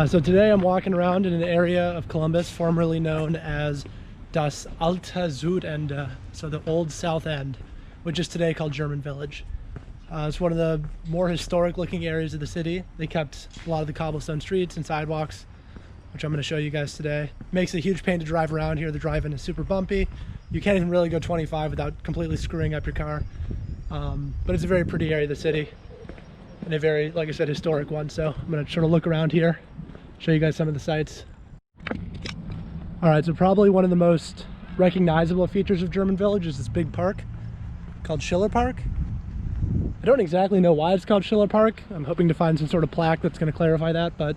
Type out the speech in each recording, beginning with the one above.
So today I'm walking around in an area of Columbus formerly known as Das Alte Südende, so the Old South End, which is today called German Village. It's one of the more historic looking areas of the city. They kept a lot of the cobblestone streets and sidewalks, which I'm going to show you guys today. Makes it a huge pain to drive around here. The drive-in is super bumpy. You can't even really go 25 without completely screwing up your car. But it's a very pretty area of the city, and a very, like I said, historic one. So I'm going to sort of look around here, show you guys some of the sights. All right, so probably one of the most recognizable features of German Village is this big park called Schiller Park. I don't exactly know why it's called Schiller Park. I'm hoping to find some sort of plaque that's going to clarify that, but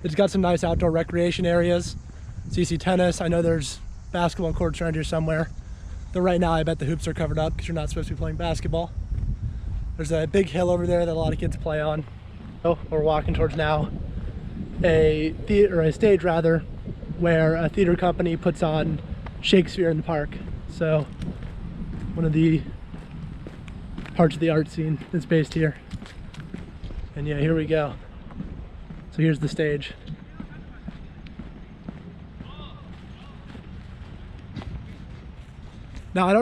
it's got some nice outdoor recreation areas. So you see tennis. I know there's basketball courts around here somewhere. Though right now I bet the hoops are covered up because you're not supposed to be playing basketball. There's a big hill over there that a lot of kids play on. So we're walking towards now a stage rather, where a theater company puts on Shakespeare in the park. So one of the parts of the art scene is based here. And yeah, here we go. So here's the stage. Now I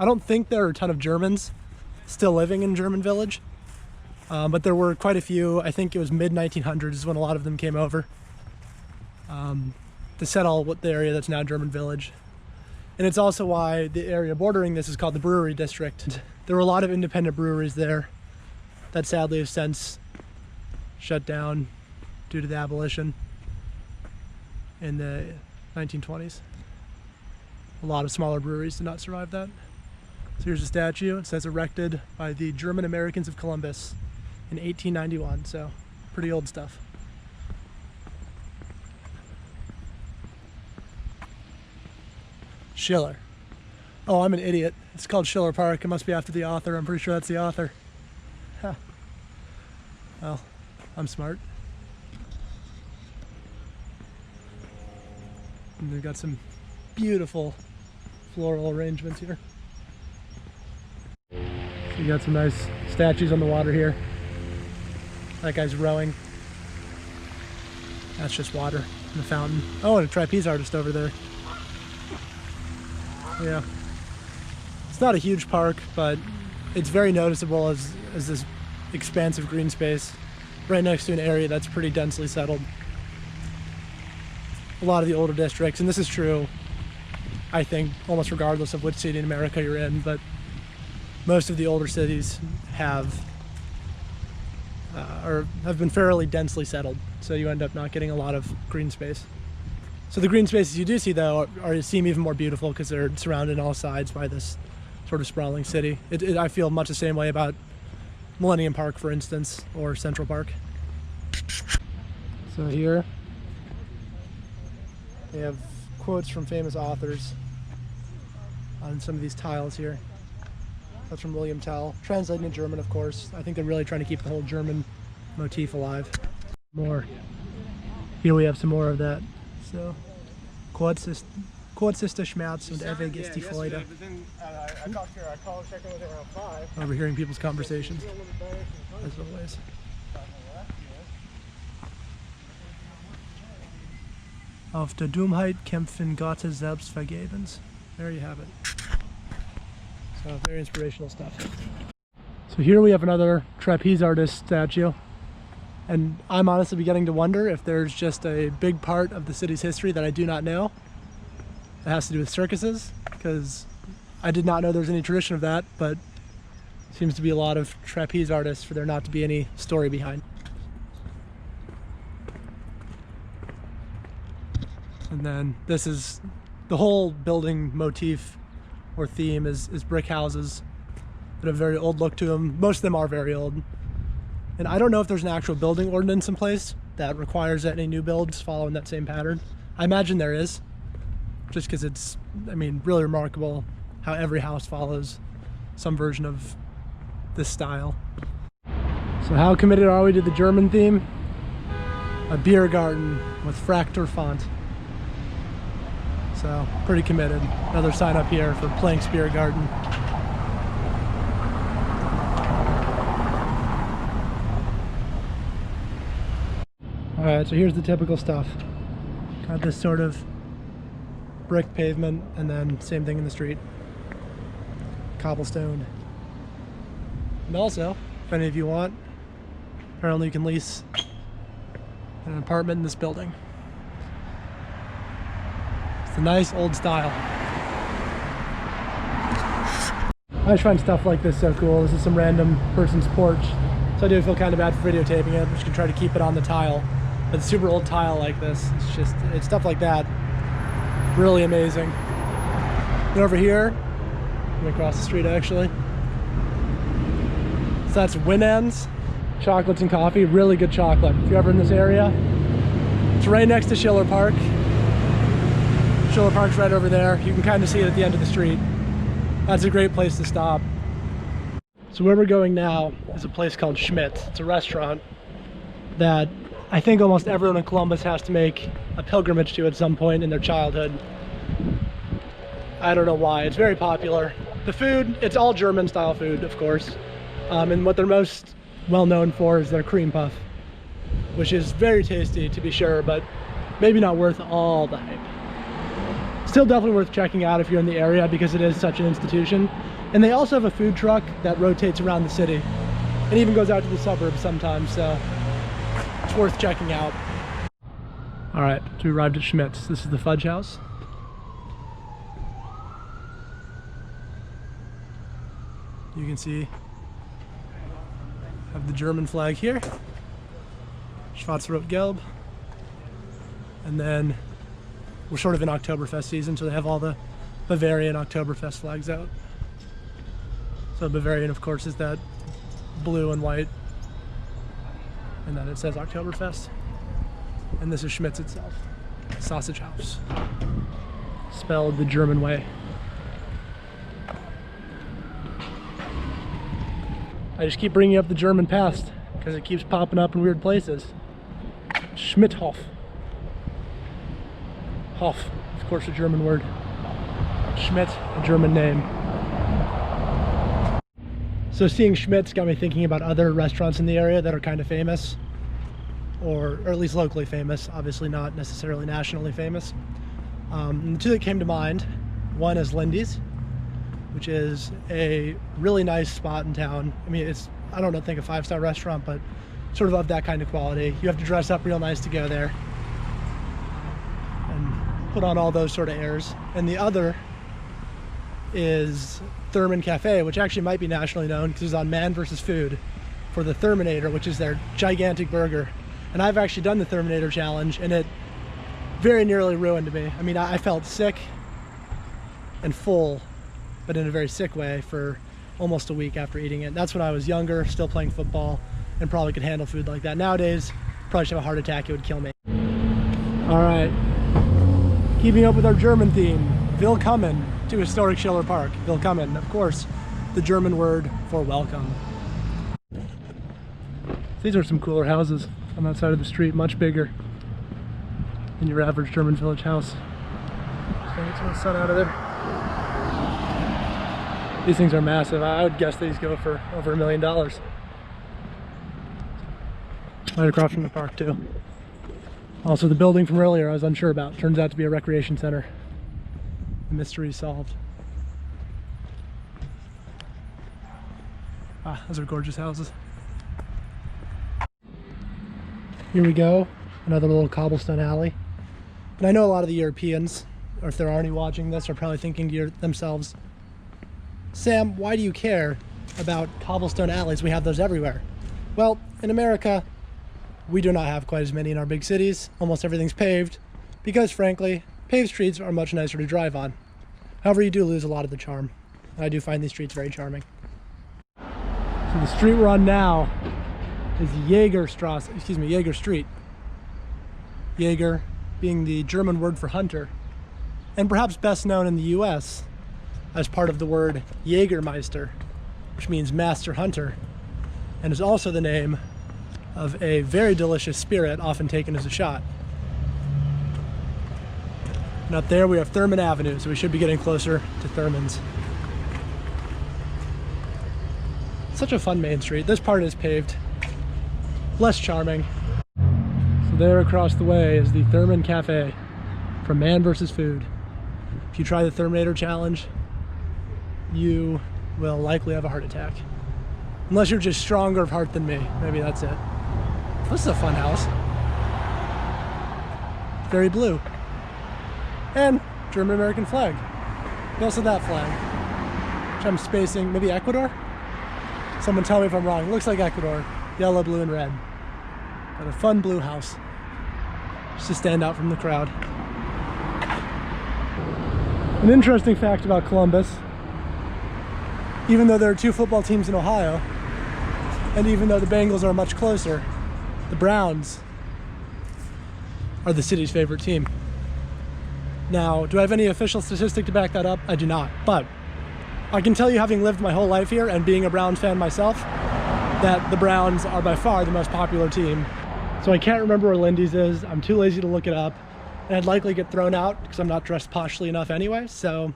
don't think there are a ton of Germans still living in German Village, but there were quite a few. I think it was mid-1900s is when a lot of them came over to settle the area that's now German Village. And it's also why the area bordering this is called the Brewery District. There were a lot of independent breweries there that sadly have since shut down due to the abolition in the 1920s. A lot of smaller breweries did not survive that. So here's a statue. It says erected by the German Americans of Columbus in 1891, so pretty old stuff. Schiller. Oh, I'm an idiot. It's called Schiller Park. It must be after the author. I'm pretty sure that's the author. Huh. Well, I'm smart. And they've got some beautiful floral arrangements here. So you got some nice statues on the water here. That guy's rowing. That's just water in the fountain. Oh, and a trapeze artist over there. Yeah. It's not a huge park, but it's very noticeable as this expansive green space right next to an area that's pretty densely settled. A lot of the older districts, and this is true, I think, almost regardless of which city in America you're in, but most of the older cities have been fairly densely settled, so you end up not getting a lot of green space. So the green spaces you do see, though, seem even more beautiful because they're surrounded on all sides by this sort of sprawling city. I feel much the same way about Millennium Park, for instance, or Central Park. So here they have quotes from famous authors on some of these tiles here. That's from William Tell, translated in German, of course. I think they're really trying to keep the whole German motif alive. More. Here we have some more of that. So, kurz ist der Schmerz und ewig ist die Freude. Overhearing people's conversations, as always. Auf der Dummheit kämpfen Gottes selbst vergebens. There you have it. So very inspirational stuff. So here we have another trapeze artist statue. And I'm honestly beginning to wonder if there's just a big part of the city's history that I do not know that has to do with circuses, because I did not know there was any tradition of that, but it seems to be a lot of trapeze artists for there not to be any story behind. And then this is the whole building motif or theme is brick houses that have a very old look to them. Most of them are very old. And I don't know if there's an actual building ordinance in place that requires that any new builds follow in that same pattern. I imagine there is, just because it's, I mean, really remarkable how every house follows some version of this style. So how committed are we to the German theme? A beer garden with Fraktur font. So pretty committed. Another sign up here for Planck's Beer Garden. Alright, so here's the typical stuff. Got this sort of brick pavement, and then same thing in the street. Cobblestone. And also, if any of you want, apparently you can lease an apartment in this building. It's a nice old style. I just find stuff like this so cool. This is some random person's porch. So I do feel kind of bad for videotaping it. I'm just gonna try to keep it on the tile. But super old tile like this, it's stuff like that. Really amazing. And over here, I'm gonna cross the street actually. So that's Winans Chocolates and Coffee. Really good chocolate. If you're ever in this area, it's right next to Schiller Park. Schiller Park's right over there. You can kind of see it at the end of the street. That's a great place to stop. So where we're going now is a place called Schmidt's. It's a restaurant that I think almost everyone in Columbus has to make a pilgrimage to at some point in their childhood. I don't know why. It's very popular. The food, it's all German style food, of course. And what they're most well known for is their cream puff, which is very tasty to be sure, but maybe not worth all the hype. Still definitely worth checking out if you're in the area because it is such an institution. And they also have a food truck that rotates around the city and even goes out to the suburbs sometimes, so it's worth checking out. All right, so we arrived at Schmidt's. This is the Fudge House. You can see I have the German flag here, Schwarz-Rot-Gelb, and then we're sort of in Oktoberfest season, so they have all the Bavarian Oktoberfest flags out. So Bavarian, of course, is that blue and white, and then it says Oktoberfest. And this is Schmidt's itself, sausage house, spelled the German way. I just keep bringing up the German past because it keeps popping up in weird places. Schmidthof. Hof, of course, a German word. Schmidt, a German name. So seeing Schmidt's got me thinking about other restaurants in the area that are kind of famous, or at least locally famous, obviously not necessarily nationally famous. And the two that came to mind, one is Lindy's, which is a really nice spot in town. I mean, it's, I don't think a 5-star restaurant, but sort of that kind of quality. You have to dress up real nice to go there and put on all those sort of airs. And the other is Thurman Cafe, which actually might be nationally known because it's on Man vs. Food for the Thurminator, which is their gigantic burger. And I've actually done the Thurminator challenge, and it very nearly ruined me. I mean, I felt sick and full, but in a very sick way, for almost a week after eating it. That's when I was younger, still playing football, and probably could handle food like that. Nowadays, probably should have a heart attack, it would kill me. All right, keeping up with our German theme, Willkommen to historic Schiller Park. Willkommen, of course, the German word for welcome. These are some cooler houses on that side of the street, much bigger than your average German village house. Just gonna get some of the sun out of there. These things are massive. I would guess these go for over $1 million. Right across from the park too. Also, the building from earlier I was unsure about. Turns out to be a recreation center. The mystery solved. Ah, those are gorgeous houses. Here we go, another little cobblestone alley. And I know a lot of the Europeans, or if there are any watching this, are probably thinking to themselves, Sam, why do you care about cobblestone alleys? We have those everywhere. Well, in America, we do not have quite as many in our big cities. Almost everything's paved because, frankly, paved streets are much nicer to drive on. However, you do lose a lot of the charm. And I do find these streets very charming. So the street we're on now is Jäger Street. Jäger being the German word for hunter, and perhaps best known in the US as part of the word Jägermeister, which means master hunter, and is also the name of a very delicious spirit often taken as a shot. And up there we have Thurman Avenue, so we should be getting closer to Thurman's. Such a fun main street. This part is paved. Less charming. So There across the way is the Thurman Cafe from Man vs. Food. If you try the Therminator challenge, you will likely have a heart attack. Unless you're just stronger of heart than me. Maybe that's it. This is a fun house. Very blue. And German-American flag. Also that flag, which I'm spacing, maybe Ecuador? Someone tell me if I'm wrong. It looks like Ecuador. Yellow, blue, and red. But a fun blue house. Just to stand out from the crowd. An interesting fact about Columbus, even though there are two football teams in Ohio, and even though the Bengals are much closer, the Browns are the city's favorite team. Now, do I have any official statistic to back that up? I do not, but I can tell you, having lived my whole life here and being a Browns fan myself, that the Browns are by far the most popular team. So I can't remember where Lindy's is. I'm too lazy to look it up, and I'd likely get thrown out because I'm not dressed poshly enough anyway. So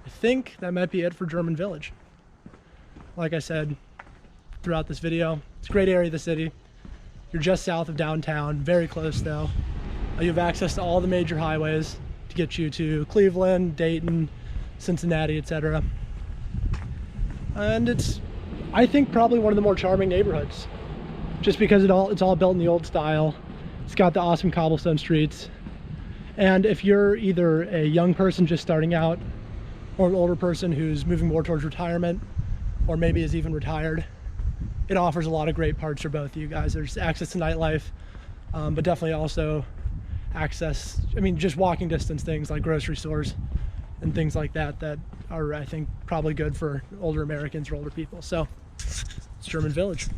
I think that might be it for German Village. Like I said throughout this video, it's a great area of the city. You're just south of downtown, very close though. You have access to all the major highways to get you to Cleveland, Dayton, Cincinnati, etc. And it's, I think, probably one of the more charming neighborhoods, just because it's all built in the old style. It's got the awesome cobblestone streets. And if you're either a young person just starting out, or an older person who's moving more towards retirement, or maybe is even retired, it offers a lot of great parts for both of you guys. There's access to nightlife, but definitely also access, I mean, just walking distance things like grocery stores and things like that that are, I think, probably good for older Americans or older people. So it's German Village.